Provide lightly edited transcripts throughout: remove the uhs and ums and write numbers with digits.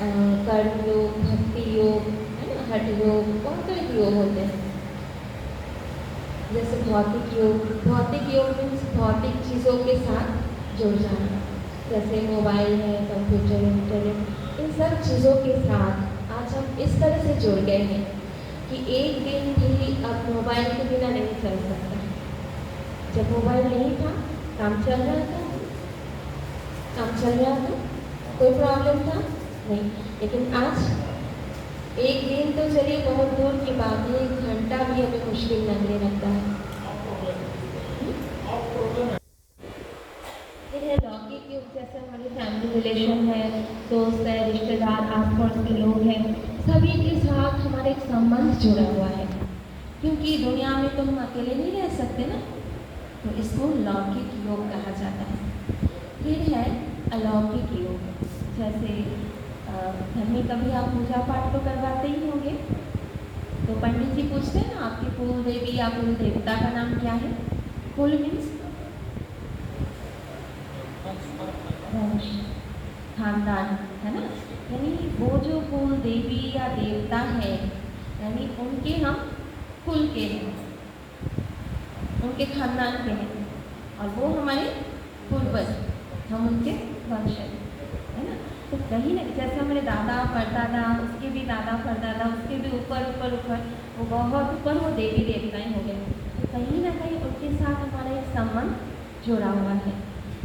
कर्म योग, भक्ति योग, है ना, हठ योग, बहुत तरह के योग होते हैं। जैसे भौतिक योग मीन्स भौतिक चीज़ों के साथ जुड़ जाना, जैसे मोबाइल है, कंप्यूटर, इंटरनेट, इन सब चीज़ों के साथ आज हम इस तरह से जुड़ गए हैं कि एक दिन भी अब मोबाइल के बिना नहीं चल सकता। जब मोबाइल नहीं था, काम चल रहा था, कोई प्रॉब्लम था नहीं, लेकिन आज एक दिन तो चलिए बहुत दूर की बात है, 1 घंटा भी हमें मुश्किल लगने लगता है। फिर है लौकिक युग, जैसे हमारी फैमिली रिलेशन है, दोस्त है, रिश्तेदार, आस-पास के लोग हैं, सभी के साथ हमारा एक संबंध जुड़ा हुआ है, क्योंकि दुनिया में तो हम अकेले नहीं रह सकते ना, तो इसको लौकिक योग कहा जाता है। फिर है अलौकिक योग, जैसे घर में कभी आप पूजा पाठ तो करवाते ही होंगे, तो पंडित जी पूछते हैं ना, आपकी कुल देवी या कुल देवता का नाम क्या है? कुल मीन्स वंश, खानदान, है ना, यानी वो जो कुल देवी या देवता है, यानी उनके हम कुल के हैं, उनके खानदान के हैं, और वो हमारे पूर्वज, हम उनके वंशज, है ना। तो कहीं ना, जैसे हमारे दादा परदादा, उसके भी दादा परदादा, उसके भी ऊपर ऊपर ऊपर, वो बहुत ऊपर वो देवी देवताएं हो गए, तो कहीं ना कहीं उनके साथ हमारा एक संबंध जुड़ा हुआ है,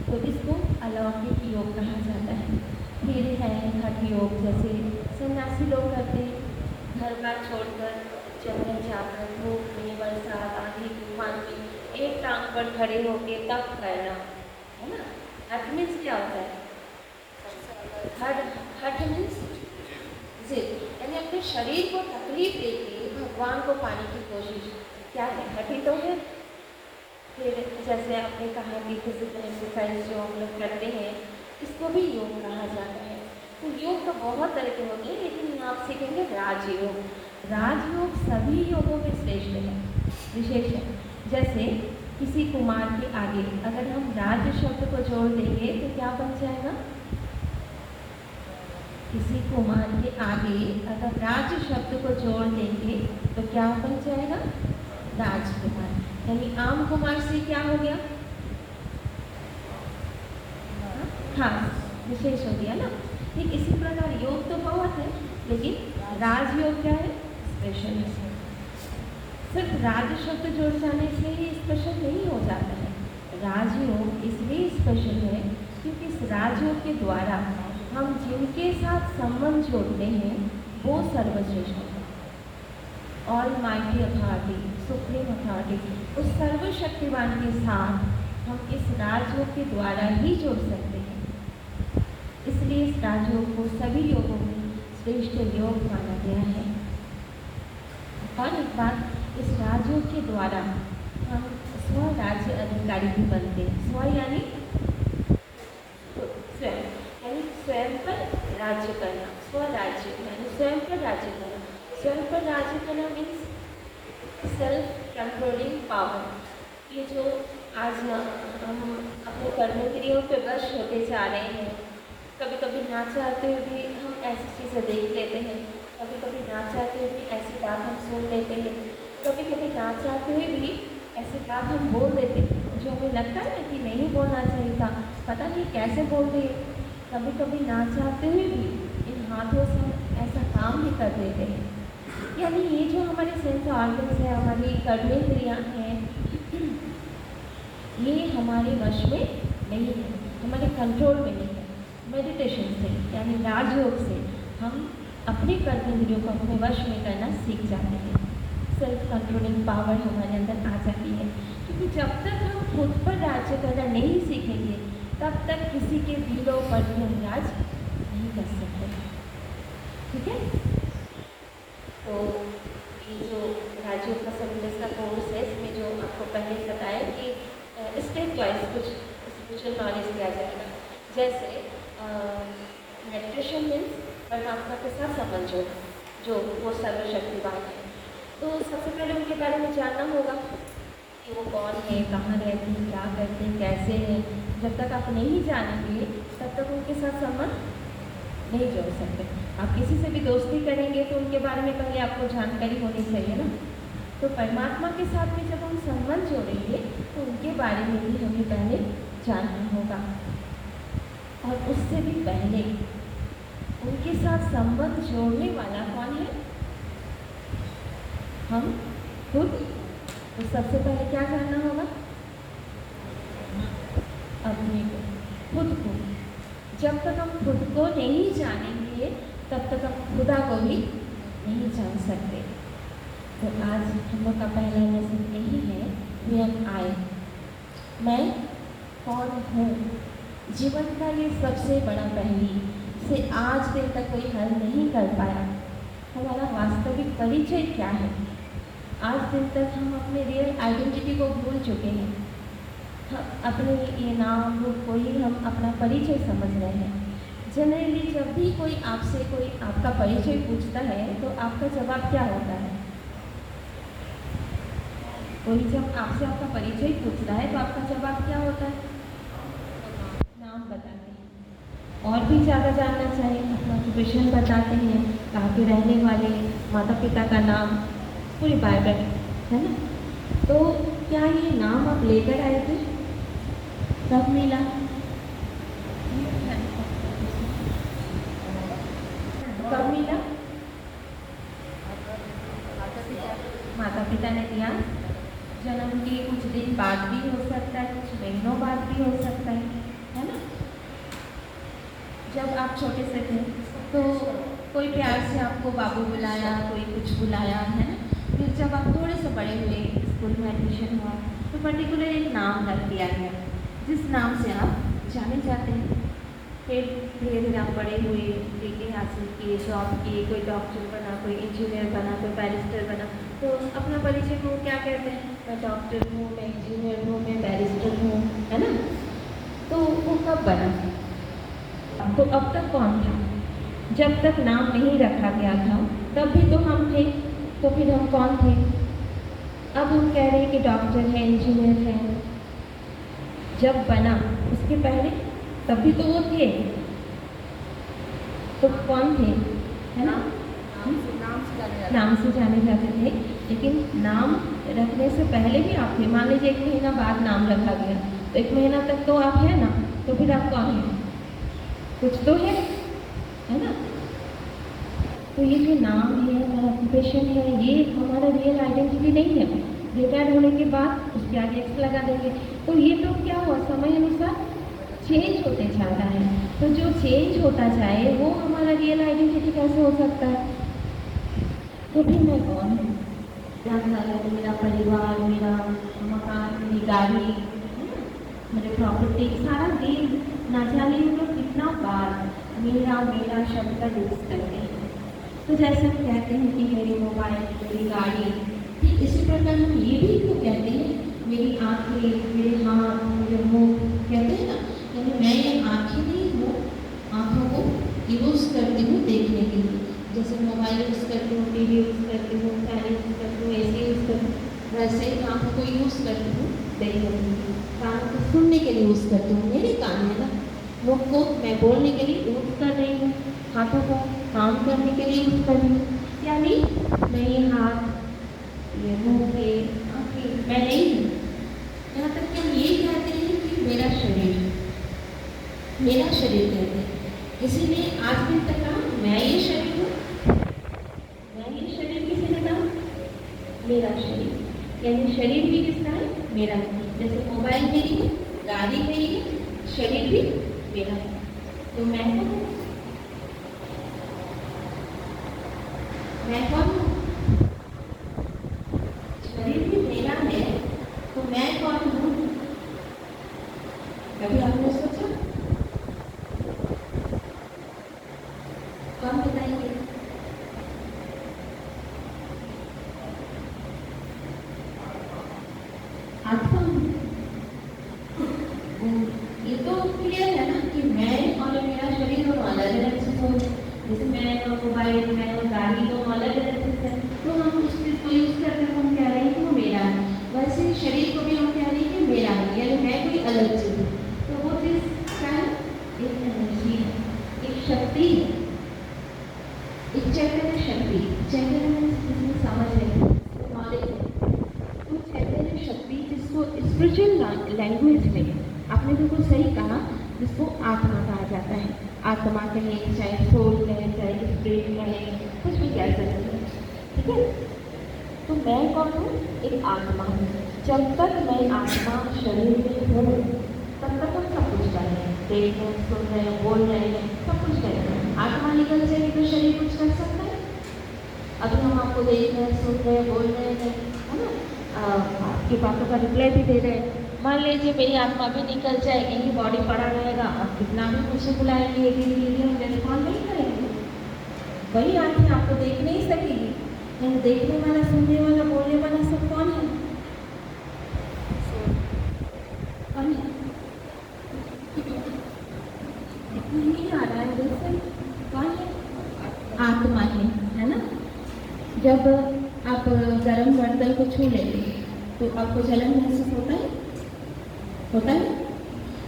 तो इसको अलौकिक योग कहा जाता है। फिर है हठ योग, जैसे सन्यासी लोग करते हैं, घर बार छोड़कर जंगल जाकर धूप में, बरसात, आंधी तूफान में एक टांग पर खड़े होकर तप करना, है ना। हठ मीन्स क्या होता है? हठ मीन्स जिद, यानी अपने शरीर को तकलीफ देके भगवान को पाने की कोशिश, क्या है? हठ ही तो है। फिर जैसे आपने कहा कि फिजिकल एक्सरसाइज जो हम लोग करते हैं, इसको भी योग कहा जाता है। तो योग तो बहुत तरह के होते हैं, लेकिन आप सीखेंगे राजयोग। राजयोग सभी योगों में श्रेष्ठ है, विशेष है। जैसे किसी कुमार के आगे अगर हम राज शब्द को जोड़ देंगे तो क्या बन जाएगा? किसी कुमार के आगे अगर राज शब्द को जोड़ देंगे तो क्या बन जाएगा? राजकुमार, यानी आम कुमार से क्या हो गया? खास, विशेष हो गया ना। ठीक इसी प्रकार योग तो बहुत है, लेकिन राजयोग क्या है? स्पेशल है। सिर्फ राज शब्द जुड़ जाने से ही स्पेशल नहीं हो जाता है। राजयोग इसलिए स्पेशल है क्योंकि इस राजयोग के द्वारा हम जिनके साथ संबंध जोड़ते हैं वो सर्वश्रेष्ठ है। All mighty authority, supreme authority, उस सर्वशक्तिवान के साथ हम इस राजयोग के द्वारा ही जुड़ सकते हैं। इसलिए इस राजयोग को सभी योगों में श्रेष्ठ योग माना गया है। और एक बात, इस राजयोग के द्वारा हम स्वराज्य अधिकारी भी बनते हैं। स्व यानी स्वयं, यानी स्वयं पर राज्य करना, स्वराज्य यानी स्वयं पर राज्य करना। स्वयं पर राज्य करना मीन्स सेल्फ कंट्रोलिंग पावर। ये जो आज ना हम अपने कर्मेंद्रियों पे वश होते जा रहे हैं, कभी कभी ना चाहते हुए भी हम ऐसी चीज़ें देख लेते हैं, कभी कभी ना चाहते हुए भी ऐसी बात हम सुन लेते हैं, कभी कभी ना चाहते हुए भी ऐसी बात हम बोल देते हैं जो हमें लगता है ना कि नहीं बोलना चाहिए था, पता नहीं कैसे बोल दिए। कभी कभी ना चाहते हुए भी इन हाथों से हम ऐसा काम भी कर देते हैं। यानी ये जो हमारे सेंस ऑर्गन्स है, हमारी कर्मेंद्रियाँ हैं, ये हमारे वश में नहीं है, हमारे कंट्रोल में नहीं है। मेडिटेशन से यानी राजयोग से हम अपने कर्मेंद्रियों को अपने वश में करना सीख जाते हैं। सेल्फ कंट्रोलिंग पावर हमारे अंदर आ जाती है, क्योंकि जब तक हम खुद पर राज्य करना नहीं सीखेंगे तब तक किसी के दिलों पर भी हम राज नहीं कर सकते। ठीक है, तो ये जो राजयोग का सर्विस का कोर्स है, इसमें जो आपको पहले बताया कि स्टेप वाइज कुछ स्पिरिचुअल नॉलेज दिया जाएगा। जैसे मेडिटेशन मीन्स परमात्मा के साथ संबंध जोड़ना, जो वो सर्वशक्तिवान है। तो सबसे पहले उनके बारे में जानना होगा कि वो कौन है, कहाँ रहते हैं, क्या करते हैं, कैसे हैं। जब तक आप नहीं जानेंगे तब तक उनके साथ संबंध नहीं जोड़ सकते। आप किसी से भी दोस्ती करेंगे तो उनके बारे में पहले आपको जानकारी होनी चाहिए ना। तो परमात्मा के साथ में जब हम संबंध जोड़ेंगे तो उनके बारे में भी हमें पहले जानना होगा। और उससे भी पहले उनके साथ संबंध जोड़ने वाला कौन है? हम खुद। तो सबसे पहले क्या जानना होगा? अपने को, खुद को। जब तक हम खुद को नहीं जानेंगे तब तक हम खुदा को भी नहीं जान सकते। तो आज हम लोग का पहला मैसेज यही है, वे आए, मैं कौन हूँ। जीवन का ये सबसे बड़ा पहेली से आज दिन तक कोई हल नहीं कर पाया। हमारा वास्तविक परिचय क्या है? आज दिन तक हम अपने रियल आइडेंटिटी को भूल चुके हैं। हम अपने ये नाम रूप को ही हम अपना परिचय समझ रहे हैं। जनरली जब भी कोई आपसे कोई आपका परिचय पूछता है तो आपका जवाब क्या होता है? कोई जब आपसे आपका परिचय पूछता है तो आपका जवाब क्या होता है? नाम बताते हैं। और भी ज़्यादा जानना चाहिए अपना ऑक्यूपेशन बताते हैं, कहाँ के रहने वाले, माता पिता का नाम, पूरी बायोडाटा है ना। तो क्या ये नाम आप लेकर आए थे? कब मिला? कब मिला? माता पिता ने दिया। जन्म के कुछ दिन बाद भी हो सकता है, कुछ महीनों बाद भी हो सकता है ना। जब आप छोटे से थे तो कोई प्यार से आपको बाबू बुलाया, कोई कुछ बुलाया, है ना। फिर जब आप थोड़े से बड़े हुए, स्कूल में एडमिशन हुआ तो पर्टिकुलर एक नाम रख दिया गया जिस नाम से आप जाने जाते हैं। फिर धीरे धीरे आप बड़े हुए, डिग्री हासिल किए, जॉब किए, कोई डॉक्टर बना, कोई इंजीनियर बना, कोई बैरिस्टर बना। तो अपना परिचय को क्या कहते हैं? मैं डॉक्टर हूँ, मैं इंजीनियर हूँ, मैं बैरिस्टर हूँ, है ना। तो वो कब बना? तो अब तक कौन था? जब तक नाम नहीं रखा गया था तब भी तो हम थे। तो फिर हम कौन थे? अब हम कह रहे हैं कि डॉक्टर है, इंजीनियर है। जब बना उसके पहले तब भी तो वो थे। तो कौन थे? है ना। नाम से जाने जाते थे, लेकिन नाम रखने से पहले भी आप थे। मान लीजिए 1 महीना बाद नाम रखा गया तो 1 महीना तक तो आप है ना। तो फिर आप कौन है? कुछ तो है ना। तो ये जो नाम है, हमारा ऑक्यूपेशन है, ये हमारा रियल आइडेंटिटी नहीं है। रिटायर्ड होने के बाद उसके आगे एक्स लगा देंगे। तो ये तो क्या हुआ, समय अनुसार चेंज होते जाता है। तो जो चेंज होता जाए वो हमारा रियल आइडेंटिटी कैसे हो सकता है? तो फिर मैं कौन हूँ? मेरा परिवार, मेरा मकान, मेरी गाड़ी, मेरे प्रॉपर्टी, सारा दिन ना जाने हम लोग कितना बार मेरा मेरा शब्द का यूज करते हैं। तो जैसे हम कहते हैं कि मेरी मोबाइल, मेरी गाड़ी, ठीक इसी प्रकार हम ये भी तो कहते हैं मेरी आँखें, मेरे हाथ, मेरे मुँह, कहते हैं ना। यानी मैं ये आँखें नहीं हूँ, आँखों को यूज़ करती हूँ देखने के लिए। जैसे मोबाइल यूज़ करती हूँ, टीवी यूज़ करती हूँ, फैन यूज़ करती हूँ, एसी यूज़ करती हूँ, वैसे ही आँखों को यूज़ करती हूँ देखने के लिए। कानों को सुनने के लिए यूज़ करती हूँ, मेरे कान है ना। मुख को मैं बोलने के लिए यूज़ कर रही हूँ, हाथों को काम करने के लिए यूज़ कर रही हूँ। यानी मैं ये हाथ, ये मुँह, ये आँखें मैं नहीं हूँ। यहाँ तक कि हम ये कहते हैं कि मेरा शरीर कहते हैं। इसीलिए आज भी तक कहा मैं ये शरीर हूँ। मैं ये शरीर किसी ने कहा? मेरा शरीर। यानी शरीर भी किसका है? मेरा। जैसे मोबाइल मेरी है, गाड़ी मेरी है, शरीर भी मेरा है। तो मैं कौन हूँ? मैं कौन हूँ? शरीर भी मेरा है तो मैं कौन हूँ? कभी आपने सोचा? कौन बताएंगे? आत्मा। ये तो क्लियर है ना कि मैं और मेरा शरीर दोनों अलग अलग चीज़ हो। जैसे मैं और मोबाइल, मैं और गाड़ी दोनों अलग अलग चीज़ है। तो हम उस चीज़ को यूज़ करके हम कह रहे हैं कि वो मेरा है। वैसे शरीर को भी हम कह रहे हैं कि मेरा है, यानी मैं कोई अलग चीज़ हूँ। तो वो चीज़ क्या है? एक एनर्जी है, एक शक्ति है। एक चैतन्य शक्ति, चैतन्य में जिसमें समझ है, नॉलेज है, तो चैतन्य शक्ति जिसको स्पिरिचुअल लैंग्वेज में आपने बिल्कुल सही कहा, जिसको आत्मा कहा जाता है। आत्मा कहें, चाहे सोल कहें, चाहे स्पिरिट कहें, कुछ भी कह सकते हैं, ठीक है। तो मैं कौन हूँ? एक आत्मा हूँ। जब तक मैं आत्मा शरीर में हूँ तब तक हम सब कुछ कर रहे हैं, देख रहे हैं, सुन रहे हैं, बोल रहे हैं, सब कुछ कर रहे हैं। आत्मा निकल जाएगी तो शरीर कुछ कर सकता है? अभी हम आपको देख रहे हैं, सुन रहे हैं, बोल रहे हैं, है ना, आपकी बातों का रिप्लाई भी दे रहे हैं। मान लीजिए मेरी आत्मा भी निकल जाएगी, ये बॉडी पड़ा रहेगा, अब कितना भी मुझे बुलाएंगे, हम रेस्पॉन्ड नहीं करेंगे। वही आत्मा आपको देख नहीं सकेगी, लेकिन देखने वाला, सुनने वाला, बोलने वाला सब कौन है? कौन है? नहीं आ रहा है वैसे, कौन है? आत्मा है ना। जब आप गर्म बर्तन को छू लेते हैं तो आपको जलन महसूस होता है? होता है।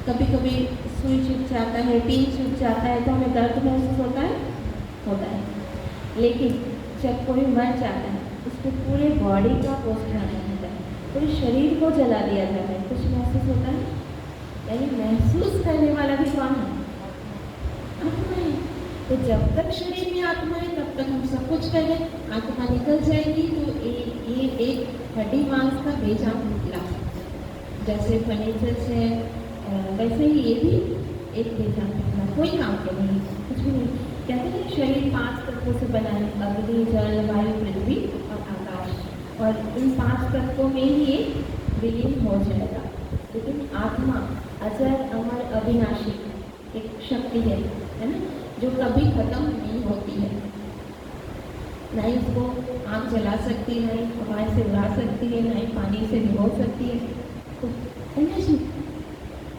कभी कभी सुई छूट जाता है, टीन छूट जाता है तो हमें दर्द महसूस होता है? होता है। लेकिन जब कोई मर जाता है उसको पूरे बॉडी का पोस्ट करना होता है, पूरे शरीर को जला दिया जाता है, कुछ महसूस होता है? यानी महसूस करने वाला भी कौन है? आत्मा है। तो जब तक शरीर में आत्मा है तब तक हम सब कुछ करें। आत्मा निकल जाएगी तो ये एक हड्डी मांस का बेजान ला सकते हैं। जैसे फर्नीचर से वैसे ही ये भी एक बेजान टुकड़ा, कोई काम के नहीं, कुछ भी नहीं। कहते हैं शरीर 5 तत्वों से बना है, अग्नि, जल, वायु, पृथ्वी और आकाश, और इन 5 तत्वों में ही ये विलीन हो जाएगा। लेकिन आत्मा अजर, अमर, अविनाशी एक शक्ति है ना, जो कभी खत्म नहीं होती है। ना ही उसको आग जला सकती है, ना ही हवा से उड़ा सकती है, ना ही पानी से भिगो सकती है, तो एनर्जी,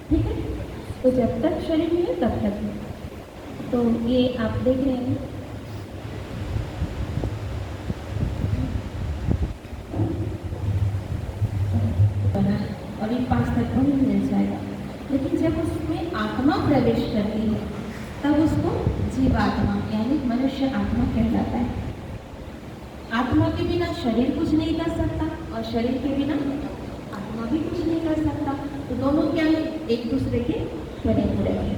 ठीक है। तो जब तक शरीर में है तब तक है। तो ये आप देख रहे हैं बना, और ये 5 तत्वों में मिल जाएगा। लेकिन जब उसमें आत्मा प्रवेश करती है तब उसको जीवात्मा यानी मनुष्य आत्मा कहलाता है। आत्मा के बिना शरीर कुछ नहीं कर सकता और शरीर के बिना आत्मा भी कुछ नहीं कर सकता। तो दोनों क्या है? एक दूसरे के बने हुए हैं।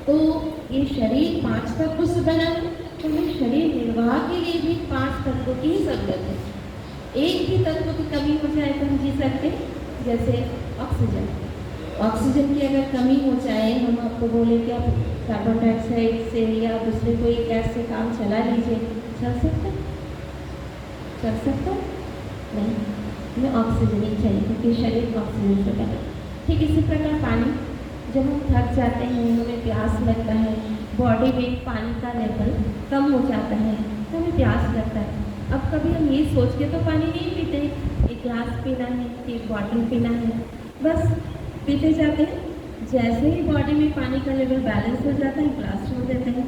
तो ये शरीर 5 तत्वों से बना है, तो हमें शरीर निर्वाह के लिए भी 5 तत्वों की ही जरूरत है। एक भी तत्व की कमी हो जाए तो हम जी सकते, जैसे ऑक्सीजन। ऑक्सीजन की अगर कमी हो जाए, हम आपको बोले कि आप कार्बन डाइऑक्साइड से या दूसरे कोई गैस से काम चला लीजिए, चल सकता? चल सकता नहीं, हमें ऑक्सीजन ही चाहिए क्योंकि शरीर ऑक्सीजन से बना। ठीक इसी प्रकार पानी, जब हम थक जाते हैं, हमें प्यास लगता है, बॉडी में पानी का लेवल कम हो जाता है तो हमें प्यास लगता है। अब कभी हम ये सोच के तो पानी नहीं पीते, एक गिलास पीना है, एक बॉटल पीना है, बस पीते जाते हैं। जैसे ही बॉडी में पानी का लेवल बैलेंस हो जाता है, ग्लास छोड़ देते हैं।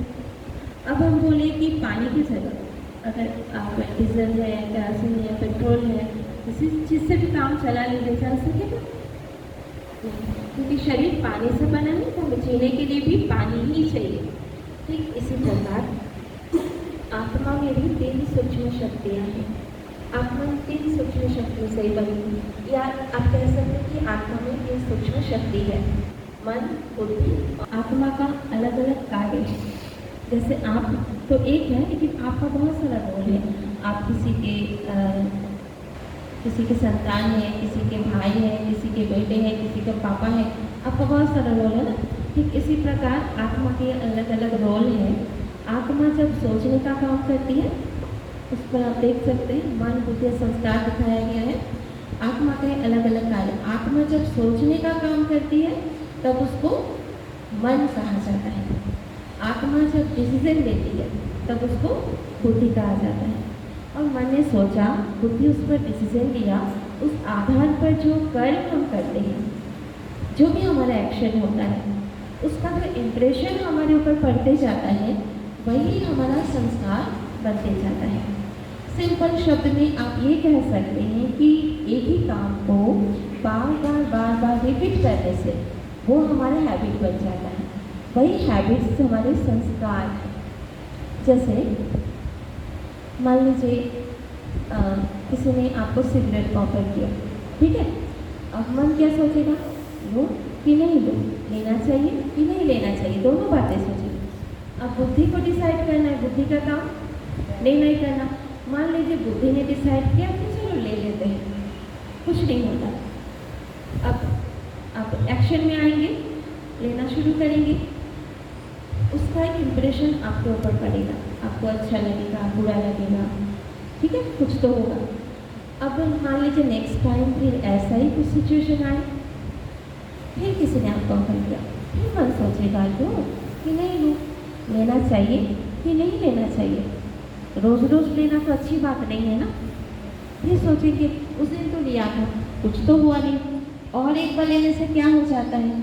अब हम बोले कि पानी की जगह अगर आप डीजल है, केरोसिन है, पेट्रोल है, किसी चीज़ से भी काम चला लीजिए, चल सकेगा? क्योंकि शरीर पानी से बना है तो हमें जीने के लिए भी पानी ही चाहिए। ठीक इसी प्रकार आत्मा में भी 3 सूक्ष्म शक्तियाँ हैं। आत्मा 3 सूक्ष्म शक्तियों से बनी, या आप कह सकते हैं कि आत्मा में 3 सूक्ष्म शक्ति है, मन, बुद्धि। आत्मा का अलग अलग कार्य है। जैसे आप तो एक है, लेकिन आपका बहुत सारा रोल है। आप किसी के संतान है, किसी के भाई है, किसी के बेटे हैं, किसी के पापा है, आपका बहुत सारा रोल है ना। ठीक इसी प्रकार आत्मा के अलग अलग रोल है। आत्मा जब सोचने का काम करती है, उस पर आप देख सकते हैं मन, बुद्धि, संस्कार दिखाया गया है। आत्मा के अलग अलग कार्य। आत्मा जब सोचने का काम करती है तब उसको मन कहा जाता है। आत्मा जब डिसीजन लेती है तब उसको बुद्धि कहा जाता है। और मन ने सोचा, बुद्धि उस पर डिसीजन लिया, उस आधार पर जो कर्म हम करते हैं, जो भी हमारा एक्शन होता है, उसका जो इम्प्रेशन हमारे ऊपर पड़ते जाता है, वही हमारा संस्कार बनते जाता है। सिंपल शब्द में आप ये कह सकते हैं कि एक ही काम को बार बार रिपीट करने से वो हमारा हैबिट बन जाता है। वही हैबिट्स हमारे संस्कार हैं। जैसे मान लीजिए किसी ने आपको सिगरेट ऑफर किया, ठीक है। अब मन क्या सोचेगा, लो कि नहीं लो, लेना चाहिए कि नहीं लेना चाहिए, दोनों बातें सोचेगा। अब बुद्धि को डिसाइड करना है, बुद्धि का काम नहीं नहीं करना। मान लीजिए बुद्धि ने डिसाइड किया कि चलो ले लेते हैं, कुछ नहीं होता। अब एक्शन में आएंगे, लेना शुरू करेंगे, उसका एक इम्प्रेशन आपके ऊपर पड़ेगा, आपको अच्छा लगेगा, बुरा लगेगा, ठीक है, कुछ तो होगा। अब मान लीजिए नेक्स्ट टाइम फिर ऐसा ही कुछ सिचुएशन आए, फिर किसी ने आपको ऑफर किया, फिर मन सोचेगा लो कि नहीं लो, लेना चाहिए कि नहीं लेना चाहिए। रोज़ रोज़ लेना तो अच्छी बात नहीं है ना। फिर सोचेंगे उस दिन तो लिया था, कुछ तो हुआ नहीं, और एक बार लेने से क्या हो जाता है,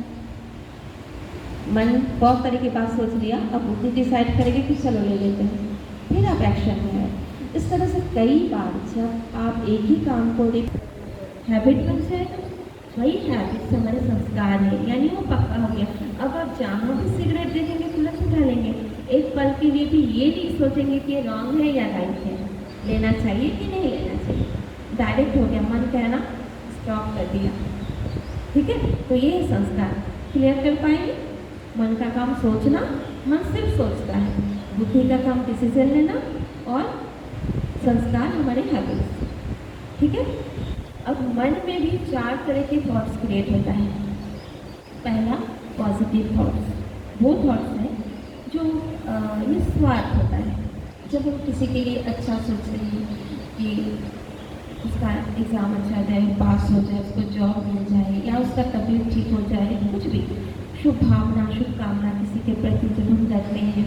मन बहुत तरह की बात सोच लिया, अब बुद्धि डिसाइड करेगी कि चलो ले लेते हैं, फिर आप एक्शन में आए। इस तरह से कई बार जब आप एक ही काम को हैबिट बन जाए तो वही हैबिट हमारे संस्कार है, यानी वो पक्का हो गया। अब आप जहाँ भी सिगरेट देखेंगे तुरंत उठा लेंगे, एक पल के लिए भी ये नहीं सोचेंगे कि ये रॉन्ग है या राइट है, लेना चाहिए कि नहीं लेना चाहिए, डायरेक्ट हो गया, मन कहना स्टॉप कर दिया, ठीक है। तो ये है संस्कार। क्लियर कर पाएंगे? मन का काम सोचना, मन सिर्फ सोचता है, बुद्धि का काम डिसीजन लेना, और संस्कार हमारे हैबिट्स, ठीक है। अब मन में भी 4 तरह के थॉट्स क्रिएट होता है। पहला पॉजिटिव थॉट्स, वो थॉट्स हैं जो निस्वार्थ होता है। जब हम किसी के लिए अच्छा सोचते हैं कि उसका एग्ज़ाम अच्छा जाए, पास हो जाए, उसको जॉब मिल जाए, या उसका तबीयत ठीक हो जाए, कुछ भी शुभ भावना, शुभकामना किसी के प्रति जब हम करते हैं,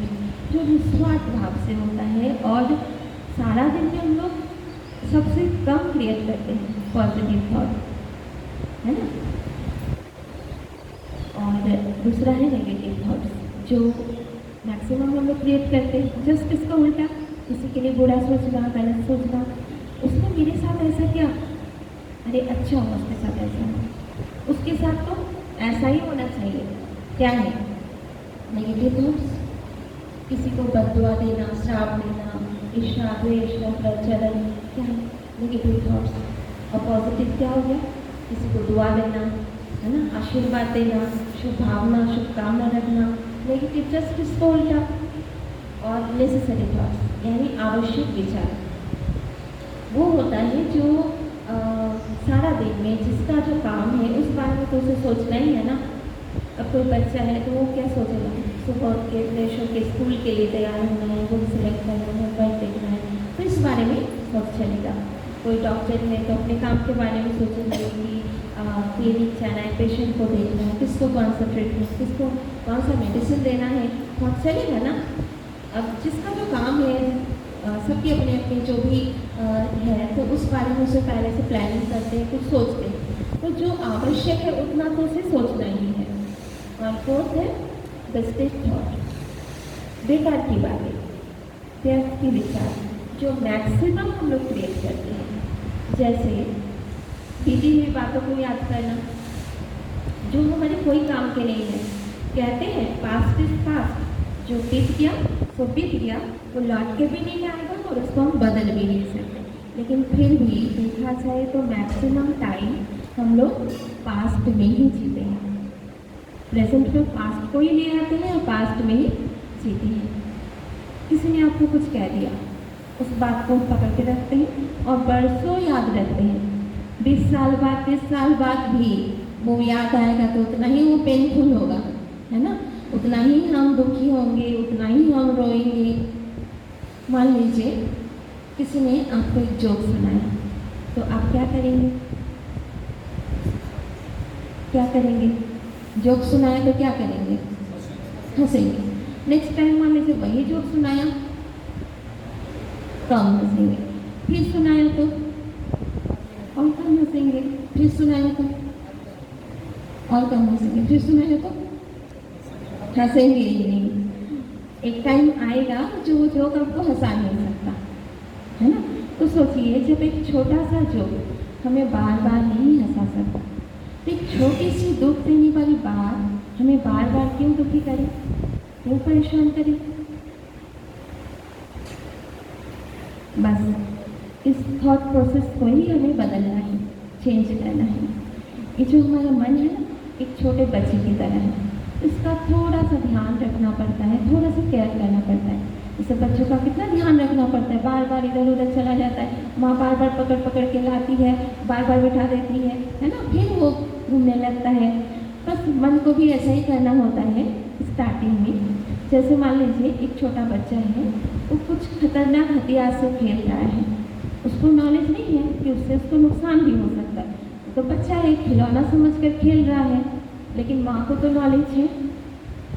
जो निस्वार्थ भाव से होता है, और सारा दिन में हम लोग सबसे कम क्रिएट करते हैं पॉजिटिव थॉट, है ना। और दूसरा है नेगेटिव थॉट्स, जो मैक्सिमम हम लोग क्रिएट करते हैं। जस्ट इसका उल्टा, किसी के लिए बुरा सोचना, गलत सोचना, उसने मेरे साथ ऐसा किया, अरे अच्छा हुआ उसके साथ ऐसा हुआ, उसके साथ तो ऐसा ही होना चाहिए, क्या है नेगेटिव थॉट्स। किसी को बददुआ देना, श्राप देना, ईर्ष्या, द्वेष, नफरत, जलन, क्या है नेगेटिव थॉट्स। और पॉजिटिव क्या हो गया, किसी को दुआ देना, है ना, आशीर्वाद देना, शुभ भावना, शुभकामना रखना, नेगेटिव जस्ट इसको उल्टा। और नेसेसरी थॉट्स यानी आवश्यक विचार, वो होता है जो सारा दिन में जिसका जो काम है उस बारे में तो उसे सोचना ही है ना। अब कोई बच्चा है तो वो क्या सोचेगा, सुबह उठ के फ्रेश होकर स्कूल के लिए तैयार होना है, बुक सिलेक्ट करना है, वर्क देखना है, तो इस बारे में सोच चलेगा। कोई डॉक्टर है तो अपने काम के बारे में सोचेंगे कि क्लिनिक जाना है, पेशेंट को देखना है, किसको कौन सा ट्रीटमेंट, किसको कौन सा मेडिसिन देना है, सोच चलेगा ना। अब जिसका जो काम है, सबकी अपने अपने जो भी है, तो उस बारे में उसे पहले से प्लानिंग करते हैं, कुछ सोचते हैं। तो जो आवश्यक है उतना तो उसे सोचना ही है। और फोर्थ है वेस्टेज थॉट, बेकार की बातें, व्यर्थ की विचार, जो मैक्सिमम हम लोग क्रिएट करते हैं। जैसे बीती हुई बातों को याद करना, जो हमारे कोई काम के नहीं है। कहते हैं पास्ट इज पास्ट, जो बीत गया वो बीत गया, वो लौट के भी नहीं आएगा और उसको हम बदल भी नहीं सकते। लेकिन फिर भी देखा जाए तो मैक्सिमम टाइम हम लोग पास्ट में ही जीते हैं, प्रेजेंट में पास्ट को ही ले आते हैं और पास्ट में ही जीते हैं। किसी ने आपको कुछ कह दिया, उस बात को पकड़ के रखते हैं और बरसों याद रखते हैं। 20 साल बाद, 30 साल बाद भी वो याद आएगा तो उतना ही वो पेनफुल होगा, है ना, उतना ही हम दुखी होंगे, उतना ही हम रोएंगे। मान लीजिए किसी ने आपको एक जोक सुनाया, तो आप क्या करेंगे? क्या करेंगे? जोक सुनाया तो क्या करेंगे? हंसेंगे। नेक्स्ट टाइम मान लीजिए वही जोक सुनाया, कम हंसेंगे। फिर सुनाया तो और कम हंसेंगे। फिर सुनाया तो और कम हंसेंगे। फिर सुनाया तो हंसेंगे ही नहीं। एक टाइम आएगा जो वो जोक आपको हंसा नहीं सकता, है ना। तो सोचिए, जब एक छोटा सा जोक हमें बार बार नहीं हंसा सकता, तो एक छोटी सी दुख देने वाली बात हमें बार बार क्यों दुखी करे, क्यों परेशान करे? बस इस थॉट प्रोसेस को ही हमें बदलना है, चेंज करना है। ये जो हमारा मन है ना, एक छोटे बच्चे की तरह है, इसका थोड़ा सा ध्यान रखना पड़ता है, थोड़ा सा केयर करना पड़ता है। जैसे बच्चों का कितना ध्यान रखना पड़ता है, बार बार इधर उधर चला जाता है, माँ बार बार पकड़ पकड़ के लाती है, बार बार बिठा देती है ना, फिर वो घूमने लगता है। बस मन को भी ऐसा ही करना होता है स्टार्टिंग में। जैसे मान लीजिए एक छोटा बच्चा है, वो कुछ खतरनाक हथियार से खेल रहा है, उसको नॉलेज नहीं है कि उससे उसको नुकसान भी हो सकता है, तो बच्चा एक खिलौना समझकर खेल रहा है, लेकिन माँ को तो नॉलेज है,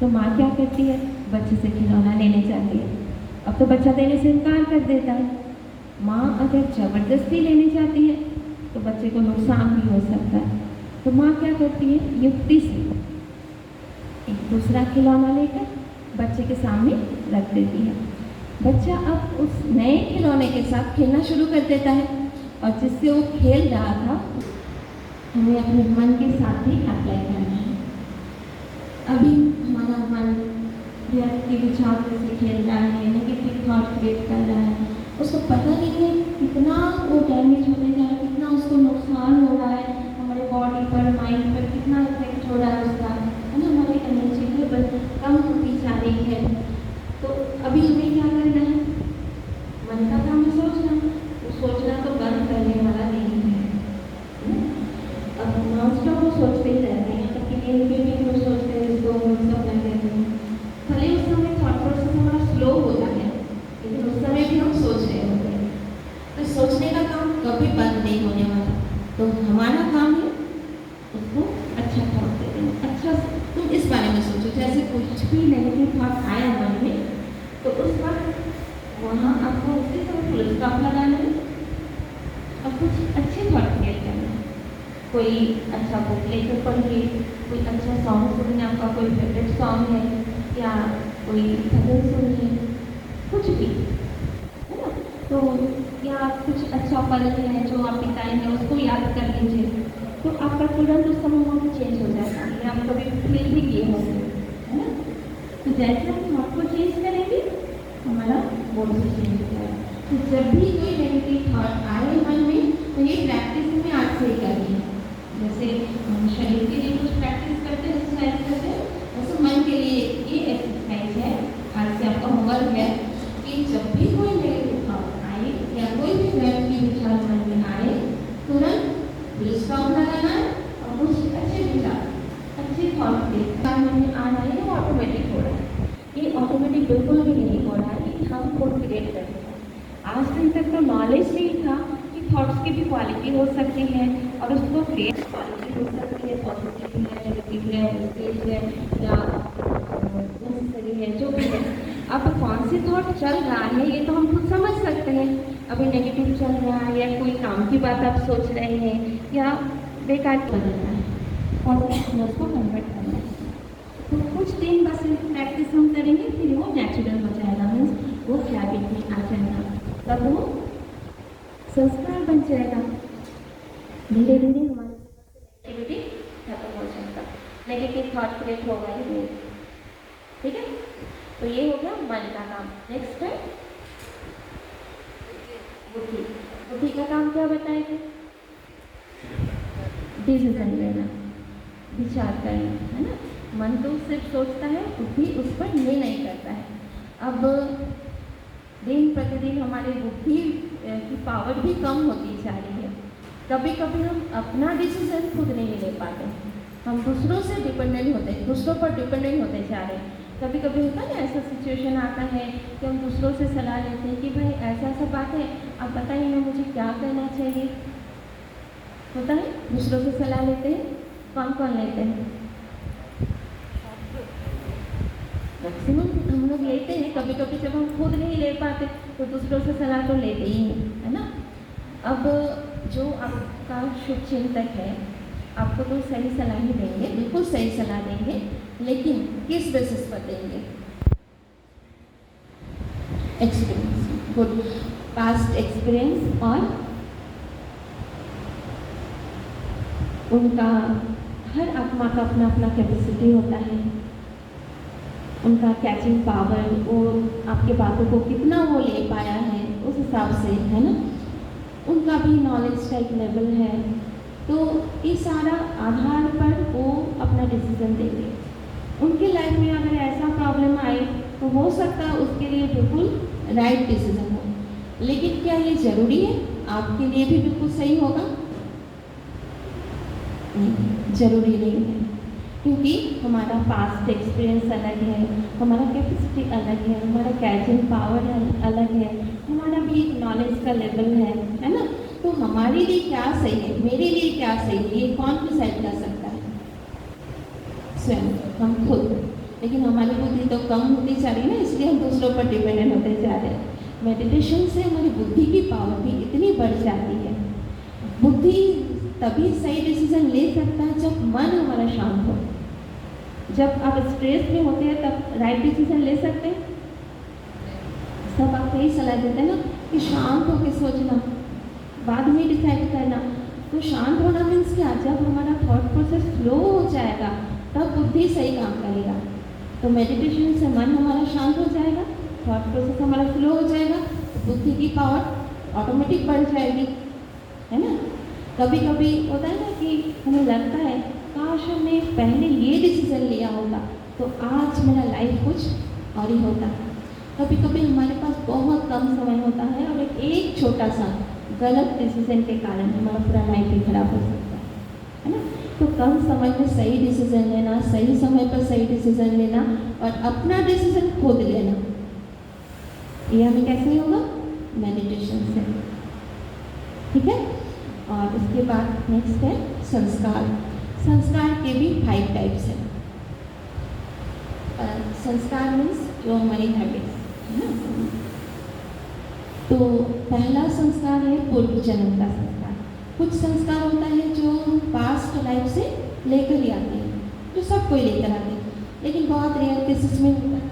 तो माँ क्या करती है, बच्चे से खिलौना लेने जाती है। अब तो बच्चा देने से इनकार कर देता है। माँ अगर ज़बरदस्ती लेने जाती है तो बच्चे को नुकसान भी हो सकता है, तो माँ क्या करती है, युक्ति से एक दूसरा खिलौना लेकर बच्चे के सामने रख देती है। बच्चा अब उस नए खिलौने के साथ खेलना शुरू कर देता है, और जिससे वो खेल रहा था हमें अपने मन के साथ ही अप्लाई करना है। अभी हमारा मन व्यर्थ के विचारों से खेल रहा है, नेगेटिव थॉट क्रिएट कर रहा है, उसको पता नहीं है कितना वो डैमेज होने जा रहा है, कितना उसको नुकसान हो रहा है, हमारे बॉडी पर, माइंड पर कितना इफेक्ट हो रहा है उसका, है ना, हमारी एनर्जी लेवल कम होती जा रही है। तो अभी हमें क्या करना है, मन का काम है सोचना, वो सोचना तो बंद करने वाला नहीं है। अब नॉन स्टॉप वो सोचते ही रहते हैं, तब कि नींद में भी वो सोचते हैं, इसको सब नहीं कहते हैं। भले उस समय थॉट प्रोसेस हमारा स्लो होता है, लेकिन उस समय भी हम सोच रहे होते हैं। तो सोचने का काम कभी बंद नहीं होने वाला, तो हमारा काम है उसको अच्छा थॉट दे देना। अच्छा तुम इस बारे में सोचो, जैसे कुछ भी नेगेटिव थॉट आया मन में, तो उस वक्त वहाँ आपको उसी समय फुल स्टॉप लगाना है और कुछ अच्छे थॉट क्रिएट करना है। कोई अच्छा बुक लेकर पढ़िए, कोई अच्छा सॉन्ग सुनिए, आपका कोई फेवरेट सॉन्ग है, या कोई भजन सुनिए, कुछ भी, है ना। तो या कुछ अच्छा पल है जो आप बिताए हैं उसको याद कर लीजिए, तो आपका तुरंत उस समय मूड चेंज हो जाता है, या आप कभी फील भी किए होंगे, है ना। तो जैसे हम थॉट को चेंज करेंगे हमारा मूड भी चेंज हो जाएगा। तो जब भी कोई नेगेटिव थॉट आए मन में, तो ये प्रैक्टिस हमें आज से ही करनी है। जैसे हम शरीर के लिए कुछ प्रैक्टिस करते हैं, एक्सरसाइज करते हैं, वैसे मन के लिए ये एक्सरसाइज है। आज से आपका होमवर्क है कि जब भी कोई नेगेटिव थॉट आए या कोई भी व्यक्ति विचार मन में आए, तुरंत फुल स्टॉप लगाना है और कुछ अच्छे विचार, अच्छे थॉट के मन में आ रहा है, वो ऑटोमेटिक हो रहा है। ये ऑटोमेटिक बिल्कुल भी नहीं हो रहा है, ये हम खुद क्रिएट करते हैं। आज दिन तक तो नॉलेज नहीं था कि थॉट्स की भी क्वालिटी हो सकती है, और उसको क्रिएट क्वालिटी हो सकती है, पॉजिटिव है, नेगेटिव है, वेस्टेज है, या नेसेसरी है, जो भी है। अब कौन सी थॉट चल रहा है ये तो हम खुद समझ सकते हैं। अभी नेगेटिव चल रहा है, या कोई काम की बात आप सोच रहे हैं, या बेकार चल रहा है, और उसको कन्वर्ट करना है। तो कुछ दिन बस प्रैक्टिस हम करेंगे, फिर वो नेचुरल हो जाएगा, मीन्स वो हैबिट में आ जाएगा, तब वो संस्कार बन जाएगा। धीरे धीरे हमारे नेगेटिविटी खत्म हो जाएगा, नेगेटिव थॉट क्रिएट होगा ही नहीं। ठीक है, तो ये हो गया मन का काम। नेक्स्ट है बुद्धि। बुद्धि का काम क्या बताएंगे, डिसीजन लेना, विचार करना, है ना। मन तो सिर्फ सोचता है, बुद्धि उस पर निर्णय करता है। अब दिन प्रतिदिन हमारी बुद्धि की पावर भी कम होती जा रही है। कभी कभी हम अपना डिसीजन खुद नहीं ले पाते, हम दूसरों से डिपेंडेंट होते हैं, दूसरों पर डिपेंडेंट होते जा रहे हैं। कभी कभी होता है ना, ऐसा सिचुएशन आता है कि हम दूसरों से सलाह लेते हैं कि भाई ऐसा ऐसा बात है, आप बताइए ना मुझे क्या करना चाहिए। होता है, दूसरों से सलाह लेते हैं। कौन कौन लेते हैं? मैक्सिमम हम लोग लेते हैं। कभी कभी जब हम खुद नहीं ले पाते तो दूसरों से सलाह तो लेते ही हैं, है ना। अब जो आपका शुभ चिंतक है आपको तो सही सलाह ही देंगे, बिल्कुल सही सलाह देंगे, लेकिन किस बेसिस पर देंगे? एक्सपीरियंस, गुड पास्ट एक्सपीरियंस, और उनका हर आत्मा का अपना अपना कैपेसिटी होता है, उनका कैचिंग पावर, और आपके बातों को कितना वो ले पाया है, उस हिसाब से, है ना, उनका भी नॉलेज का एक लेवल है, तो इस सारा आधार पर वो अपना डिसीजन देंगे। उनके लाइफ में अगर ऐसा प्रॉब्लम आए तो हो सकता है उसके लिए बिल्कुल राइट डिसीजन हो, लेकिन क्या ये ज़रूरी है आपके लिए भी बिल्कुल सही होगा? नहीं, ज़रूरी नहीं है, क्योंकि हमारा पास्ट एक्सपीरियंस अलग है, हमारा कैपेसिटी अलग है, हमारा कैचिंग पावर अलग है, हमारा भी एक नॉलेज का लेवल है ना। तो हमारे लिए क्या सही है, मेरे लिए क्या सही है, ये कौन डिसाइड कर सकता है? स्वयं, हम खुद। लेकिन हमारी बुद्धि तो कम होती जा रही है ना, इसलिए हम दूसरों पर डिपेंडेंट होते जा रहे हैं। मेडिटेशन से हमारी बुद्धि की पावर भी इतनी बढ़ जाती है। बुद्धि तभी सही डिसीजन ले सकता है जब मन हमारा शांत हो। जब आप स्ट्रेस में होते हैं तब राइट डिसीजन ले सकते हैं। सब आपको यही सलाह देते हैं ना कि शांत होकर सोचना, बाद में डिसाइड करना। तो शांत होना मीन्स क्या? जब हमारा थॉट प्रोसेस फ्लो हो जाएगा तब बुद्धि सही काम करेगा। तो मेडिटेशन से मन हमारा शांत हो जाएगा, थॉट प्रोसेस हमारा फ्लो हो जाएगा, बुद्धि की पावर ऑटोमेटिक बढ़ जाएगी, है ना। कभी कभी होता है ना कि हमें लगता है काश हमने पहले ये डिसीजन लिया होता तो आज मेरा लाइफ कुछ और ही होता। कभी कभी हमारे पास बहुत कम समय होता है और एक छोटा सा गलत डिसीजन के कारण हमारा पूरा लाइफ ही खराब हो सकता है ना। तो कम समय में सही डिसीजन लेना, सही समय पर सही डिसीजन लेना और अपना डिसीजन खुद लेना, ये हमें कैसे होगा? मेडिटेशन से, ठीक है। और उसके बाद नेक्स्ट है संस्कार। संस्कार के भी 5 टाइप्स हैं। संस्कार मीन्स जो हमारी हैबिट्स है ना। तो पहला संस्कार है पूर्व जन्म का संस्कार। कुछ संस्कार होता है जो हम पास्ट लाइफ से लेकर ही आते हैं, जो सब कोई लेकर आते हैं, लेकिन बहुत रेयर केसेस में होता है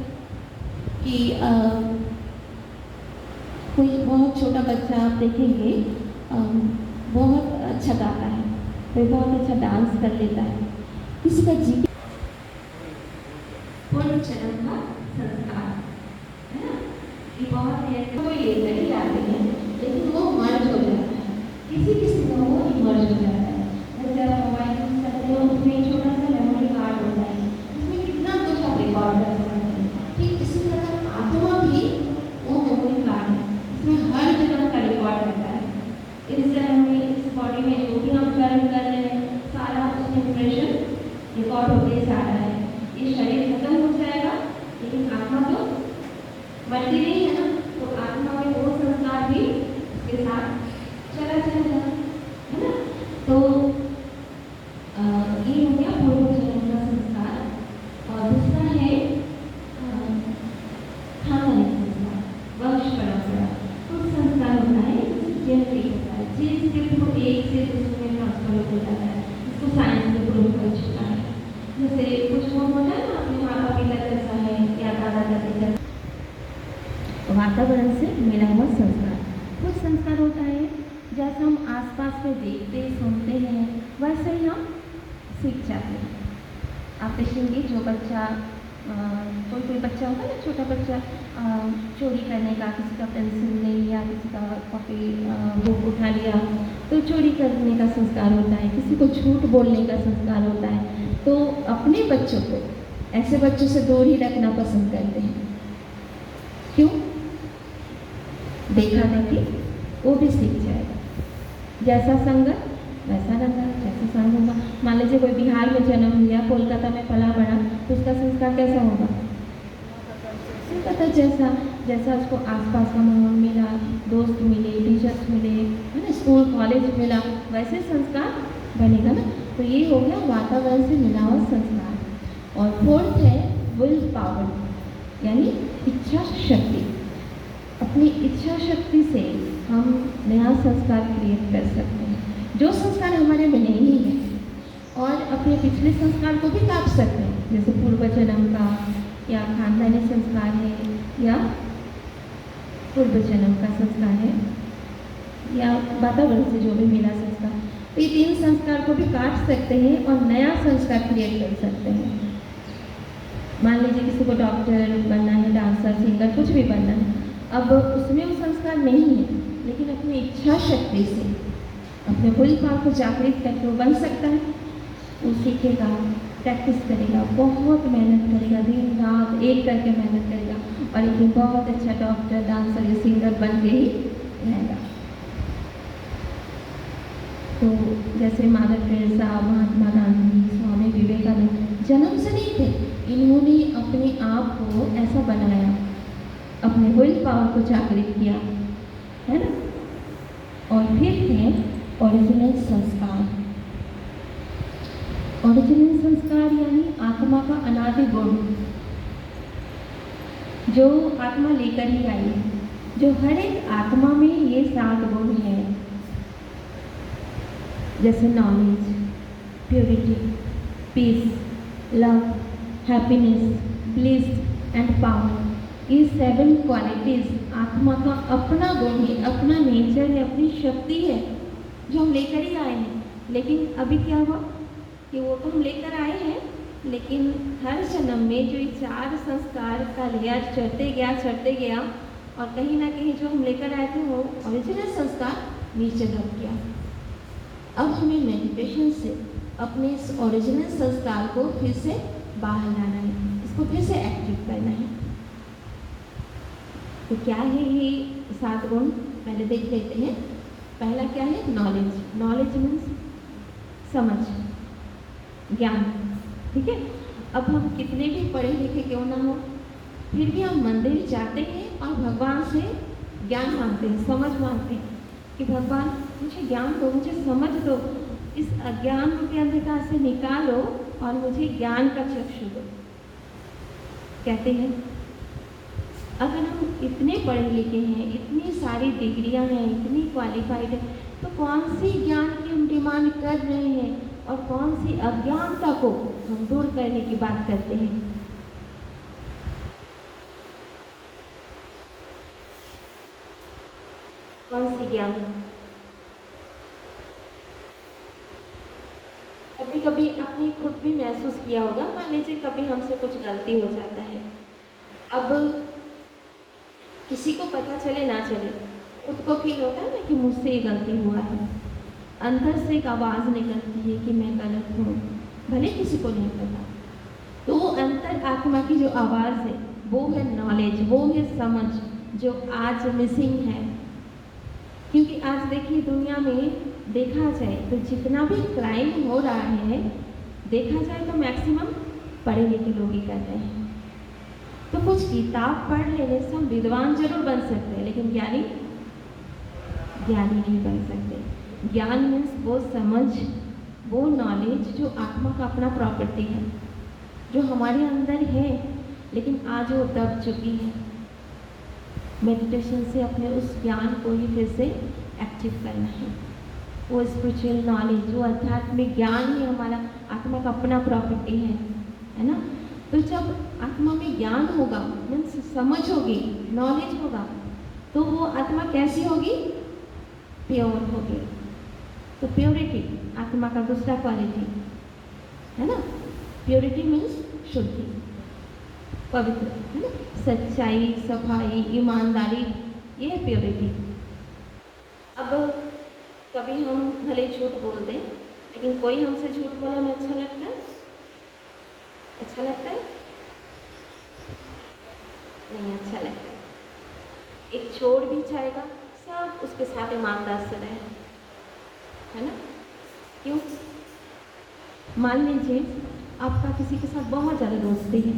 कि कोई बहुत छोटा बच्चा आप देखेंगे बहुत अच्छा गाता है, कोई बहुत अच्छा डांस कर लेता है, किसी का जी पूर्व जन्म का संस्कार है ना। ये बहुत है, कोई लेकर ही आते हैं लेकिन वो मर्ज हो जाता है, किसी किसी का वो मर्ज हो जाता है। जैसे आप मोबाइल यूज करते हो उसमें छोटा सा मेमोरी कार्ड होता है, उसमें कितना कुछ आप रिकॉर्ड कर सकते हैं। ठीक इसी तरह आत्मा भी वो मेमोरी कार्ड है, इसमें हर जन्म का रिकॉर्ड रहता है। इस जन्म में इस बॉडी में जो भी हम कर्म कर रहे हैं सारा उसमें इंप्रेशन रिकॉर्ड होते जा रहा है। ये शरीर खत्म हो जाएगा लेकिन आत्मा तो बढ़ती नहीं है ना, तो आत्मा में वो संस्कार भी उसके साथ चला जाएगा, है ना। तो ये हो गया पूर्व जन्म का संस्कार। और दूसरा है खानदानी संस्कार, वंश परंपरा। कुछ संस्कार होता है जेनेटिक होता है, जिसके थ्रू एक से दूसरे में ट्रांसफर हो जाता है, इसको साइंस में प्रूव कर चुका है। जैसे कुछ लोग होता है ना अपने माता पिता जैसा है या दादा दादी जैसा, वातावरण से मिला हुआ संस्कार। कुछ संस्कार होता है जैसा हम आसपास में देखते सुनते हैं वैसे ही हम सीख जाते हैं। आप देखेंगे जो बच्चा कोई बच्चा होता है ना, छोटा बच्चा चोरी करने का, किसी का पेंसिल ले लिया, किसी का कॉपी बुक उठा लिया तो चोरी करने का संस्कार होता है, किसी को झूठ बोलने का संस्कार होता है। तो अपने बच्चों को ऐसे बच्चों से दूर ही रखना पसंद करते हैं। क्यों? देखा देखी वो भी सीख जाएगा, जैसा संगत वैसा रंगा, जैसा संग होगा। मान लीजिए कोई बिहार में जन्म लिया, कोलकाता में पला बड़ा, तो उसका संस्कार कैसा होगा? कोलकाता जैसा, जैसा उसको आसपास का माहौल मिला, दोस्त मिले, टीचर्स मिले, है ना, स्कूल कॉलेज मिला, वैसे संस्कार बनेगा ना। तो ये हो गया वातावरण से मिला हुआ संस्कार। और फोर्थ है विल पावर, यानी इच्छा शक्ति। अपनी इच्छा शक्ति से हम नया संस्कार क्रिएट कर सकते हैं, जो संस्कार हमारे में नहीं है, और अपने पिछले संस्कार को भी काट सकते हैं, जैसे पूर्व जन्म का या खानदानी संस्कार है या पूर्व जन्म का संस्कार है या वातावरण से जो भी मिला संस्कार। तो ये 3 संस्कार को भी काट सकते हैं और नया संस्कार क्रिएट कर सकते हैं। मान लीजिए किसी को डॉक्टर बनना है, डांसर, सिंगर, कुछ भी बनना है, अब उसमें वो संस्कार नहीं है अपनी इच्छा शक्ति से अपने विल पावर को जागृत करके वो बन सकता है। वो सीखेगा, प्रैक्टिस करेगा, बहुत मेहनत करेगा, दिन रात एक करके मेहनत करेगा और एक दिन बहुत अच्छा डॉक्टर, डांसर या सिंगर बन के ही रहेगा। तो जैसे मदर टेरेसा, महात्मा गांधी, स्वामी विवेकानंद जन्म से नहीं थे, इन्होंने अपने आप को ऐसा बनाया, अपने विल पावर को जागृत किया, है ना। और फिर थे ओरिजिनल संस्कार। ओरिजिनल संस्कार यानी आत्मा का अनादि गुण, जो आत्मा लेकर ही आई है, जो हर एक आत्मा में ये 7 गुण है, जैसे knowledge, purity, peace, love, happiness, bliss and power. ये 7 क्वालिटीज आत्मा का अपना गुण है, अपना नेचर है, अपनी शक्ति है, जो हम लेकर ही आए हैं। लेकिन अभी क्या हुआ कि वो तो हम लेकर आए हैं, लेकिन हर जन्म में जो ये 4 संस्कार का लेयर चढ़ते गया और कहीं ना कहीं जो हम लेकर आए थे वो ओरिजिनल संस्कार नीचे दब गया। अब हमें मेडिटेशन से अपने इस ओरिजिनल संस्कार को फिर से बाहर लाना है, इसको फिर से एक्टिव करना है। तो क्या है ये 7 गुण, पहले देख लेते हैं। पहला क्या है? नॉलेज। नॉलेज मीन्स समझ, ज्ञान, ठीक है। अब हम कितने भी पढ़े लिखे क्यों ना हो, फिर भी हम मंदिर जाते हैं और भगवान से ज्ञान मांगते हैं, समझ मांगते हैं कि भगवान मुझे ज्ञान दो, मुझे समझ दो, इस अज्ञान के अंधकार से निकालो और मुझे ज्ञान का चक्षु दो, कहते हैं। अगर हम इतने पढ़े लिखे हैं, इतनी सारी डिग्रियां हैं, इतनी क्वालिफाइड हैं, तो कौन सी ज्ञान की हम डिमांड कर रहे हैं और कौन सी अज्ञानता को हम दूर करने की बात करते हैं? कौन सी ज्ञान? कभी कभी आपने खुद भी महसूस किया होगा, मान लीजिए कभी हमसे कुछ गलती हो जाता है। अब किसी को पता चले ना चले, खुद को फील होता है ना कि मुझसे ये गलती हुआ है। अंदर से एक आवाज़ निकलती है कि मैं गलत हूँ, भले किसी को नहीं पता। तो वो अंतर आत्मा की जो आवाज़ है वो है नॉलेज, वो है समझ, जो आज मिसिंग है। क्योंकि आज देखिए दुनिया में देखा जाए तो जितना भी क्राइम हो रहा है, देखा जाए तो मैक्सिमम पढ़े लिखे लोग ही कर रहे हैं। तो कुछ किताब पढ़ लेने से हम विद्वान जरूर बन सकते हैं, लेकिन ज्ञानी नहीं बन सकते। ज्ञान मीन्स वो समझ, वो नॉलेज जो आत्मा का अपना प्रॉपर्टी है, जो हमारे अंदर है लेकिन आज वो दब चुकी है। मेडिटेशन से अपने उस ज्ञान को ही फिर से एक्टिव करना है। वो स्पिरिचुअल नॉलेज, वो आध्यात्मिक ज्ञान ही हमारा आत्मा का अपना प्रॉपर्टी है ना। तो जब आत्मा में ज्ञान होगा, मीन्स समझ होगी, नॉलेज होगा, तो वो आत्मा कैसी होगी? प्योर होगी। तो प्योरिटी आत्मा का दूसरा क्वालिटी है ना। प्योरिटी मीन्स शुद्धि, पवित्र, है ना। सच्चाई, सफाई, ईमानदारी, ये है प्योरिटी। अब कभी हम भले झूठ बोल दें, लेकिन कोई हमसे झूठ बोला हमें अच्छा लगता है? अच्छा लगता है? नहीं अच्छा लगता है। एक छोड़ भी जाएगा, सब उसके साथ ईमानदार से रहे, है ना। क्यों? मान लीजिए आपका किसी के साथ बहुत ज़्यादा दोस्ती है,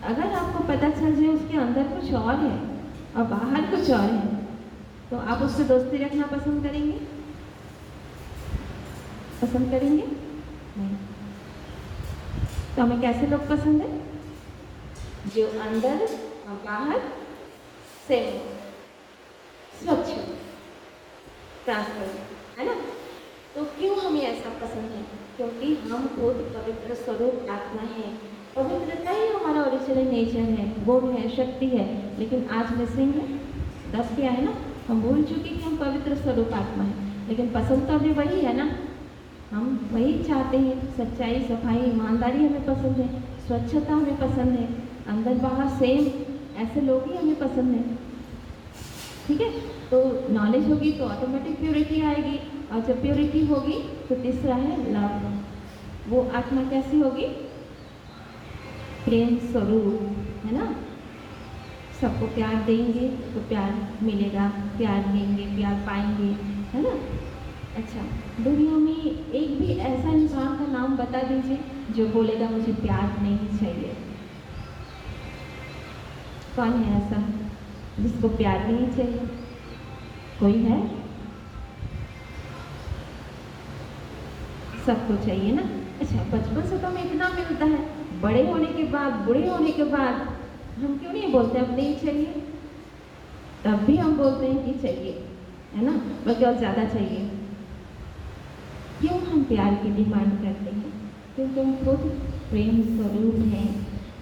अगर आपको पता चल जाए उसके अंदर कुछ और है और बाहर कुछ और है, तो आप उससे दोस्ती रखना पसंद करेंगे? पसंद करेंगे? नहीं। तो हमें कैसे लोग पसंद है? जो अंदर और बाहर सेम, स्वच्छ, ट्रांसपेरेंट, है ना। तो क्यों हमें ऐसा पसंद है? क्योंकि हम खुद पवित्र स्वरूप आत्मा है। पवित्रता ही हमारा ओरिजिनल नेचर है, गुण है, शक्ति है। लेकिन आज मिसिंग है, दस क्या है ना, हम भूल चुके कि हम पवित्र स्वरूप आत्मा है। लेकिन पसंद तो अभी वही है ना, हम वही चाहते हैं। सच्चाई, सफाई, ईमानदारी हमें पसंद है, स्वच्छता हमें पसंद है, अंदर बाहर सेम, ऐसे लोग ही हमें पसंद है। ठीक है। तो नॉलेज होगी तो ऑटोमेटिक प्योरिटी आएगी, और जब प्योरिटी होगी तो तीसरा है लव। वो आत्मा कैसी होगी? प्रेम स्वरूप, है ना। सबको प्यार देंगे तो प्यार मिलेगा, प्यार देंगे प्यार पाएंगे, है ना। अच्छा, दुनिया में एक भी ऐसा इंसान का नाम बता दीजिए जो बोलेगा मुझे प्यार नहीं चाहिए। कौन है ऐसा जिसको प्यार नहीं चाहिए? कोई है? सबको चाहिए ना। अच्छा, बचपन से तो हमें इतना मिलता है, बड़े होने के बाद, बूढ़े होने के बाद हम क्यों नहीं बोलते अब नहीं चाहिए? तब भी हम बोलते हैं कि चाहिए, है ना, बल्कि और ज़्यादा चाहिए। क्यों हम प्यार की डिमांड करते हैं? क्योंकि हम खुद प्रेम स्वरूप हैं।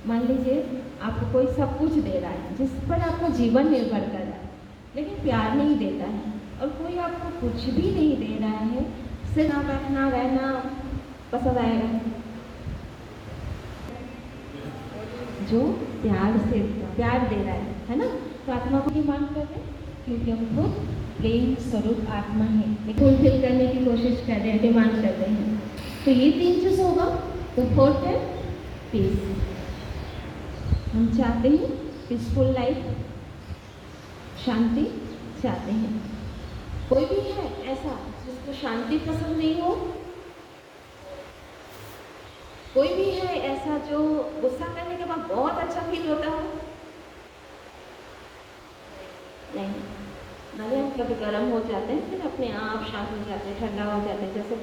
मान लीजिए आपको कोई सब कुछ दे रहा है, जिस पर आपका जीवन निर्भर कर रहा है, लेकिन प्यार नहीं देता है, और कोई आपको कुछ भी नहीं दे रहा है, सिर्फ ना बैठना रहना पसंद आएगा? जो प्यार से प्यार दे रहा है ना, तो आत्मा को डिमांड कर रहे हैं, क्योंकि हम खुद प्रेम स्वरूप आत्मा है, फुलफिल करने की कोशिश कर रहे हैं, डिमांड कर रहे हैं। तो ये 3 चीज़ होगा। तो फोर्थ है पीस। हम चाहते हैं पीसफुल लाइफ, शांति चाहते हैं। कोई भी है ऐसा जिसको शांति पसंद नहीं हो? कोई भी है ऐसा जो गुस्सा करने के बाद बहुत अच्छा फील होता हो? नहीं। भले हम कभी गर्म हो जाते हैं, फिर अपने आप शांत हो जाते हैं, ठंडा हो जाते हैं। जैसे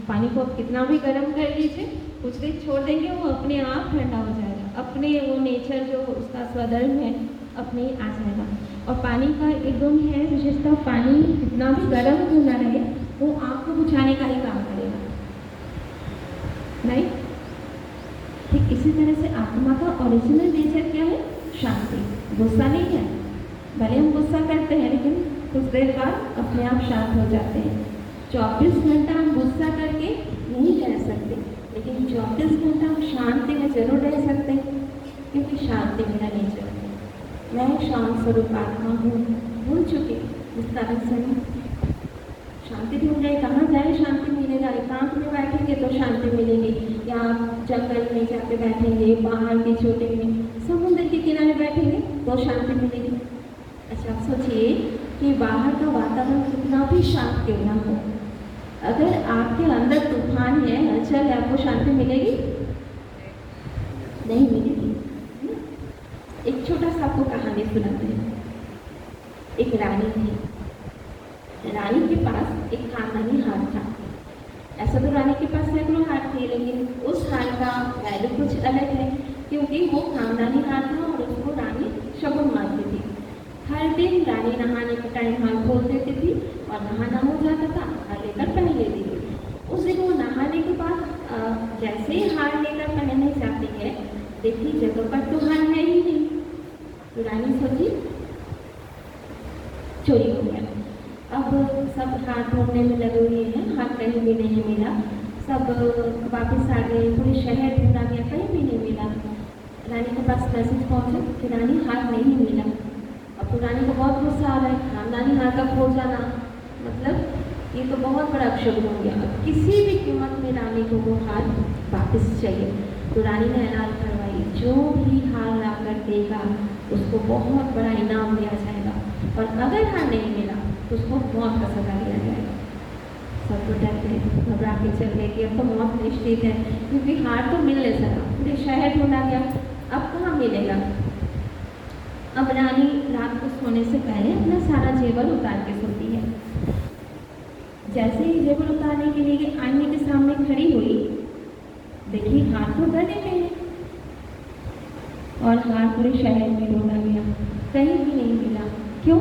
पानी को आप कितना भी गर्म कर लीजिए, कुछ देर छोड़ देंगे वो अपने आप ठंडा हो जाएगा, अपने वो नेचर जो उसका स्वधर्म है अपने आ जाएगा। और पानी का एक गुण है, विशेषता, पानी कितना भी गर्म क्यों ना रहे, वो आग को बुझाने का ही काम करेगा, नहीं? ठीक इसी तरह से आत्मा का ओरिजिनल नेचर क्या है? शांति। गुस्सा नहीं है। भले हम गुस्सा करते हैं, लेकिन कुछ देर बाद अपने आप शांत हो जाते हैं। 24 घंटा हम गुस्सा करके नहीं रह सकते, लेकिन 24 घंटा हम शांति में जरूर रह सकते हैं, क्योंकि शांति मेरा नेचर है। मैं शांत स्वरूप आत्मा हूँ। भूल चुके इस तरह से शांति ढूंढ रहे, कहाँ जाए शांति मिलेगा? एकांत में बैठेंगे तो शांति मिलेगी, या आप जंगल में जाके बैठेंगे, पहाड़ के चोटी में, समुद्र के किनारे बैठेंगे तो शांति मिलेगी। अच्छा, आप सोचिए कि बाहर का वातावरण कितना भी शांत क्यों ना हो, अगर आपके अंदर तूफान है, हलचल है, आपको शांति मिलेगी? नहीं मिलेगी। एक छोटा सा आपको कहानी सुनाते हैं। एक रानी थी। रानी के पास एक खानदानी हार था। ऐसा तो रानी के पास सैकड़ों हार थे, लेकिन उस हार का वैल्यू कुछ अलग है, क्योंकि वो खानदानी हार था और उसको रानी शगुन मानती थी। हर दिन रानी नहाने के टाइम हार खोल देती थी और नहाना हो जाता था, हार लेकर पहन लेती थी। उस दिन वो नहाने के बाद जैसे ही हार लेकर पहनने जाती है, देखी जगह पर तो हार है ही नहीं। तो रानी सोची चोरी हो गया। अब सब हार ढूंढने में लगे हुए हैं, हार कहीं भी नहीं मिला। सब वापस आ गए, पूरे शहर ढूंढा गया, कहीं भी नहीं मिला। रानी के पास मैसेज पहुंचा कि रानी हार नहीं मिला। अब तो रानी को बहुत गुस्सा आ रहा है, खानदानी हार का खो जाना मतलब ये तो बहुत बड़ा अपशगुन हो गया। अब किसी भी कीमत में रानी को वो हार वापस चाहिए। तो रानी ने ऐलान करवाई, जो भी हार ला कर देगा उसको बहुत बड़ा इनाम दिया जाएगा, और अगर हार नहीं मिला तो उसको मौत का सजा दिया जाएगा। सब तो डर गए, घबरा के चल गए कि अब तो मौत निश्चित है, क्योंकि हार तो मिल नहीं सका, पूरे शहर ढूंढा गया, अब कहाँ मिलेगा। अब रानी रात को सोने से पहले अपना सारा जेवर उतार के सोती है। जैसे ही जेवर उतारने के लिए आईने के सामने खड़ी हुई, देखी हार तो गले में है, और हार पूरे शहर में ढूंढा गया, कहीं भी नहीं मिला। क्यों?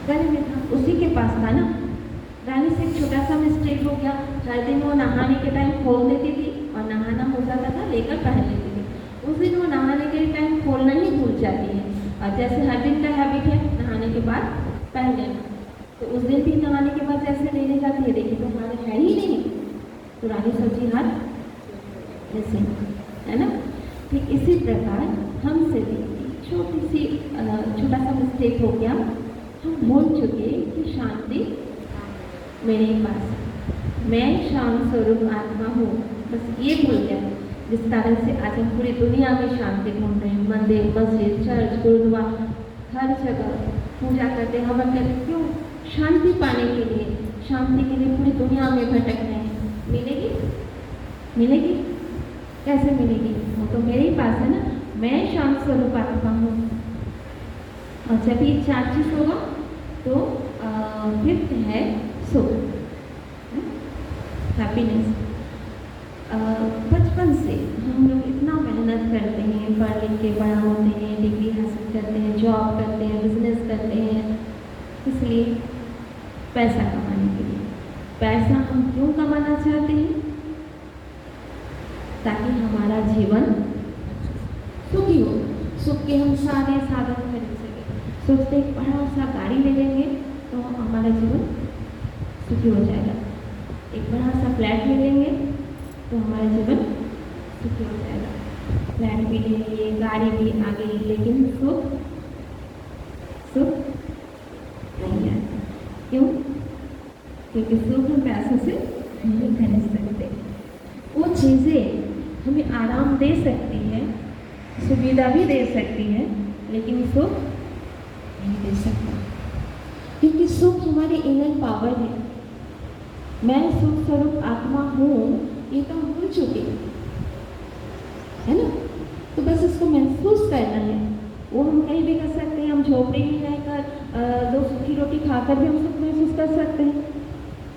गले में था, उसी के पास था ना। रानी से एक छोटा सा मिस्टेक हो गया। हर दिन वो नहाने के टाइम खोल देती थी और नहाना हो जाता था, लेकर पहन लेती थी। उस दिन वो नहाने के टाइम खोलना ही भूल जाती है, और जैसे हर दिन का हैबिट है नहाने के बाद पहन लेना, तो उस दिन भी नहाने के बाद जैसे लेने जाती है, देखिए तो हार है ही नहीं। तो रानी सोची हार ऐसे, है ना। ठीक इसी प्रकार हमसे भी छोटा विचलित हो गया, हम भूल चुके कि शांति मेरे पास है, मैं शांत स्वरूप आत्मा हूँ, बस ये भूल गया। जिस कारण से आज हम पूरी दुनिया में शांति ढूंढ रहे हैं, मंदिर, मस्जिद, चर्च, गुरुद्वारा, हर जगह पूजा करते, हवन करते, क्यों? शांति पाने के लिए, शांति के लिए पूरी दुनिया में भटक रहे हैं। मिलेगी? मिलेगी? कैसे मिलेगी? वो तो मेरे ही पास है ना, मैं शांत स्वरूप आत्मा हूँ। और जब ये 4 चीज़ होगा तो फिफ्थ है सुख, हैप्पीनेस। बचपन से हम लोग इतना मेहनत करते हैं, पढ़ लिख के बड़ा होते हैं, डिग्री हासिल करते हैं, जॉब करते हैं, बिजनेस करते हैं, इसलिए पैसा कमाने के लिए। पैसा हम क्यों कमाना चाहते हैं? ताकि हमारा जीवन सुखी हो, सुख के हम सारे साधन खरीद सकें। सोचते एक बड़ा सा गाड़ी ले लेंगे तो हमारा जीवन सुखी हो जाएगा, एक बड़ा सा फ्लैट ले लेंगे तो हमारा जीवन सुखी हो जाएगा। फ्लैट भी ले लिए, गाड़ी भी आ गई, लेकिन सुख नहीं आता। क्यों? क्योंकि सुख हम पैसों से नहीं खरीद सकते। वो चीज़ें हमें आराम दे सकती है, सुविधा भी दे सकती है, लेकिन सुख नहीं दे सकता, क्योंकि सुख हमारी इनर पावर है। मैं सुख स्वरूप आत्मा हूँ, ये तो हम भूल चुके है ना। तो बस इसको महसूस करना है। वो हम कहीं भी कर सकते हैं, हम झोपड़ी में रहकर 2 सूखी रोटी खाकर भी हम सुख महसूस कर सकते हैं।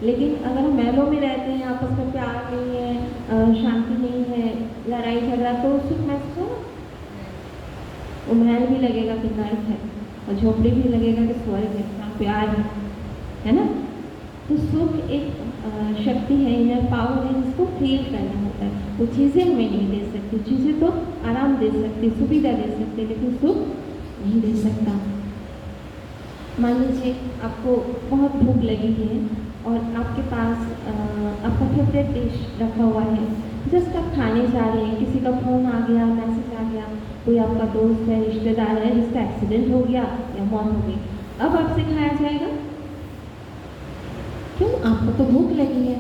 लेकिन अगर हम महलों में रहते हैं, आपस में प्यार नहीं है, शांति नहीं है, लड़ाई झगड़ा, तो सुख महसूस हो। वो महल भी लगेगा कि नर्क है, और झोपड़ी भी लगेगा कि स्वर्ग है, जहाँ प्यार है ना। तो सुख एक शक्ति है, इनर पावर है, जिसको फील करना होता है। वो चीज़ें हमें नहीं दे सकती, चीज़ें तो आराम दे सकती, सुविधा दे सकती, लेकिन सुख नहीं दे सकता। मान लीजिए आपको बहुत भूख लगी है और आपके पास आपका फेवरेट डिश रखा हुआ है, जस्ट आप खाने जा रहे हैं, किसी का फ़ोन आ गया, मैसेज आ गया, कोई आपका दोस्त है, रिश्तेदार है, जिसका एक्सीडेंट हो गया या मौत हो गई, अब आपसे खाया जाएगा? क्यों? आपको तो भूख लगी है,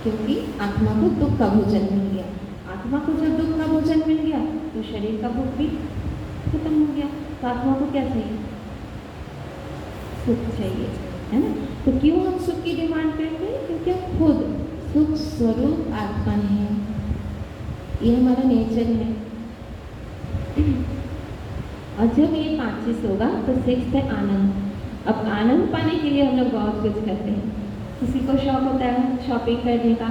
क्योंकि आत्मा को दुख का भोजन मिल गया। आत्मा को जब दुख का भोजन मिल गया तो शरीर का भूख भी खत्म हो गया। तो आत्मा को क्या चाहिए? सुख चाहिए, है ना। तो क्यों हम सुख की डिमांड करते हैं? क्योंकि हम खुद सुख स्वरूप आत्मा है, ये हमारा नेचर है। और जब ये 5 चीज़ होगा तो 6th है आनंद। अब आनंद पाने के लिए हम लोग बहुत कुछ करते हैं। किसी को शौक होता है शॉपिंग करने का,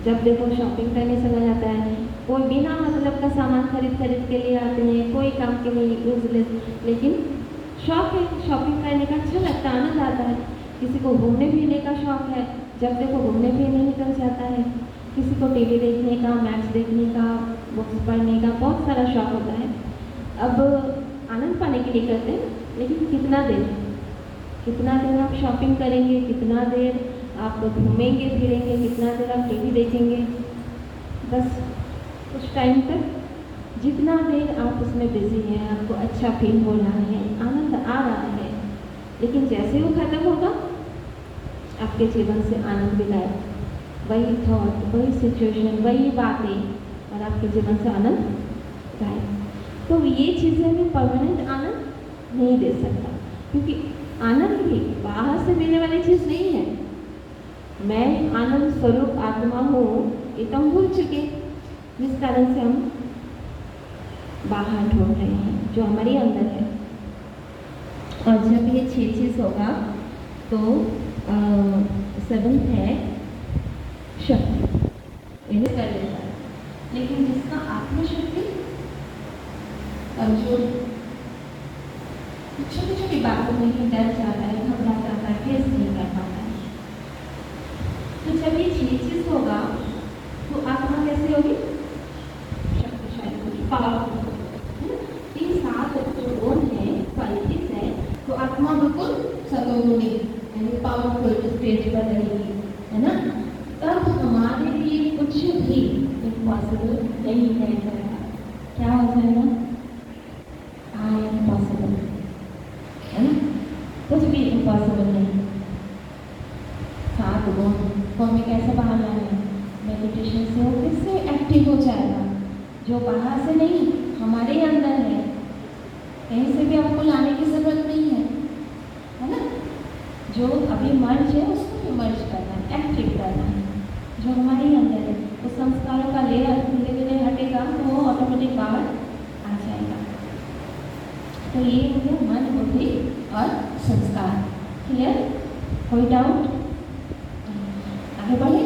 जब देखो शॉपिंग करने चला जाता है। कोई बिना मतलब का सामान खरीद के लिए आते हैं, कोई काम के लिए यूजलेस, लेकिन शौक है शॉपिंग करने का, अच्छा लगता है, आनंद आता है। किसी को घूमने फिरने का शौक है, जब देखो घूमने फिरने निकल जाता है। किसी को टीवी देखने का, मैच देखने का, बुक्स पढ़ने का, बहुत सारा शौक होता है। अब आनंद पाने के लिए करते हैं, लेकिन कितना देर आप शॉपिंग करेंगे, कितना देर आप घूमेंगे फिरेंगे, कितना देर आप टीवी देखेंगे? बस कुछ टाइम तक, जितना देर आप उसमें बिजी हैं, आपको अच्छा फील हो रहा है, आनंद आ रहा है, लेकिन जैसे वो खत्म होगा आपके जीवन से आनंद भी गायब। वही थॉट, वही सिचुएशन, वही बातें, और आपके जीवन से आनंद गायब। तो ये चीज़ें हमें परमानेंट आनंद नहीं दे सकता, क्योंकि आनंद भी बाहर से मिलने वाली चीज़ नहीं है। मैं आनंद स्वरूप आत्मा हूँ, ये तो हम भूल चुके, जिस कारण से हम बाहर ढूंढ रहे हैं जो हमारे अंदर है। और जब ये 6 चीज़ होगा तो 7th है शक्ति, इन्हें कर लेता है। लेकिन जिसका आत्मशक्ति कमजोर, छोटी छोटी बातों में ही डर जाता है, घबरा जाता है, फेस नहीं कर पाता है। तो जब ये 6 चीज़ होगा तो आत्मा कैसे होगी? शक्तिशाली होगी, पावरफुल। 3-7 जो गुण है, क्वालिटीज है, तो आत्मा बिल्कुल सतोगुणी यानी पावरफुल स्टेज पर रहेगी, है ना। तब हमारे लिए कुछ भी इम्पॉसिबल नहीं है। क्या हो जाएगा? आई पॉसिबल नहीं। 7 गुण को हमें कैसे बाहर लाना है? मेडिटेशन से वो किससे एक्टिव हो जाएगा? जो बाहर से नहीं, हमारे अंदर है। कहीं से भी आपको लाने की ज़रूरत नहीं है ना? जो अभी मर्ज है उसको भी मर्ज करना है, एक्टिव करना है। जो हमारे अंदर है, तो संस्कारों का लेयर धीरे धीरे हटेगा तो वो ऑटोमेटिक बाहर आ जाएगा। तो ये हो गया मन, बुद्धि और संस्कार। क्लियर? कोई डाउट? आगे बढ़े?